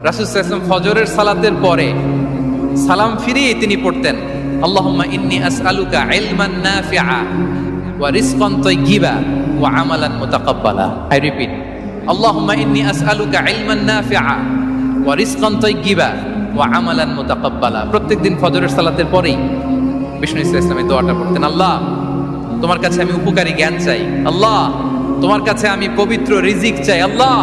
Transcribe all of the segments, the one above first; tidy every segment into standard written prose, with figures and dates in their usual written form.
রাসূল সাল্লাল্লাহু আলাইহি ওয়াসাল্লাম ফজরের সালাতের পরে সালাম ফিরিয়ে তিনি পড়তেন, আল্লাহুম্মা ইন্নী আসআলুকা ইলমান নাফিআ ওয়া রিজকান তাইয়্যিবা ওয়া আমালান মুতাকাব্বালা। আই রিপিট, আল্লাহুম্মা ইন্নী আসআলুকা ইলমান নাফিআ ওয়া রিজকান তাইয়্যিবা ওয়া আমালান মুতাকাব্বালা। প্রত্যেকদিন ফজরের সালাতের পরেই বিষ্ণু ইসলাম এই দোয়াটা পড়তেন। আল্লাহ, তোমার কাছে আমি উপকারী জ্ঞান চাই। আল্লাহ, তোমার কাছে আমি পবিত্র রিজিক চাই। আল্লাহ,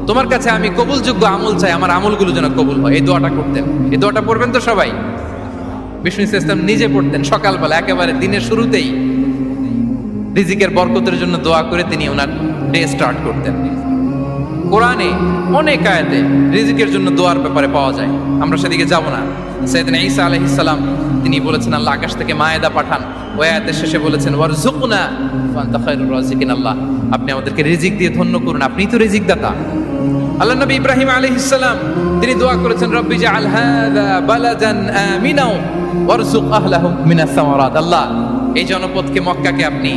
তোমার কাছে আমি কবুলযোগ্য আমল চাই, আমার আমলগুলো যেন কবুল হয়। এই দোয়াটা করতেন। এই দোয়াটা পড়বেন তো সবাই। বিষ্ণু ইসলাম নিজে পড়তেন সকালবেলা, একেবারে দিনের শুরুতেই রিজিকের বরকতের জন্য দোয়া করে তিনি ওনার ডে স্টার্ট করতেন। কোরআনে অনেক আয়াতে রিজিকের জন্য দোয়ার ব্যাপারে পাওয়া যায়, আমরা সেদিকে যাব না। সাইয়েদনা ঈসা আলাইহিস সালাম তিনি বলেছেন, আল্লাহ আকাশ থেকে মায়েদা পাঠান। ওই আয়াতের শেষে বলেছেন, ওয়ারযুকনা ওয়া আনতা খায়রুর রাযিকিন। আল্লাহ, আপনি আমাদেরকে রিজিক দিয়ে ধন্য করুন, আপনিই তো রিজিক দাতা। আল্লাহ নবী ইব্রাহিম আলাইহিস সালাম তিনি দোয়া করেছেন, রব্বি জাআল হাযা বালাদান আমিনা ওয়ারযুক আহলাহু মিনাস সামারাত। আল্লাহ, এই জনপদকে মক্কাকে আপনি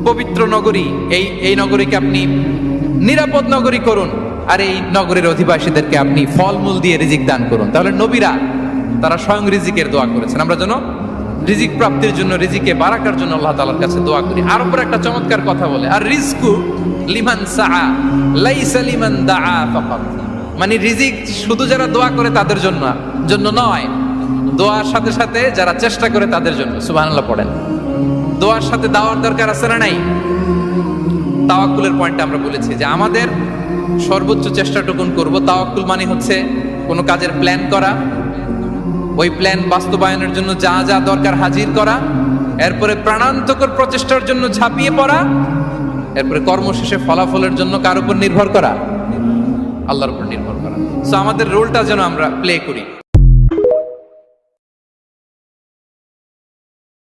পবিত্র নগরী, এই নগরীকে আপনি নিরাপদ নগরী করুন, আর এই নগরের অধিবাসীদেরকে আপনি ফলমূল দিয়ে রিজিক দান করুন। তাহলে নবীরা তারা স্বয়ং রিজিকের দোয়া করেছেন। আমরা যেন রিজিক প্রাপ্তির জন্য, রিজিকে বারাকার জন্য আল্লাহ তাআলার কাছে দোয়া করি। আর উপর একটা চমৎকার কথা বলে, আর রিজকু লিমান সাআ লাইসা লিমান দাআ ফাকাত। মানে রিজিক শুধু যারা দোয়া করে তাদের জন্য নয়, দোয়ার সাথে সাথে যারা চেষ্টা করে তাদের জন্য। সুবহানাল্লাহ পড়েন। দোয়ার সাথে দাওয়ার দরকার আছে না নাই? তাওয়াক্কুলের পয়েন্টে আমরা বলেছি যে আমাদের সর্বোচ্চ চেষ্টাটুকুন করব। তাওয়াক্কুল মানে হচ্ছে কোনো কাজের প্ল্যান করা, ওই প্ল্যান বাস্তবায়নের জন্য যা যা দরকার হাজির করা, এরপরে প্রাণান্তকর প্রচেষ্টার জন্য ঝাঁপিয়ে পড়া, এরপরে কর্মশেষে ফলাফলের জন্য কার উপর নির্ভর করা? আল্লাহর উপর নির্ভর করা। সো আমাদের রোলটা যেন আমরা প্লে করি।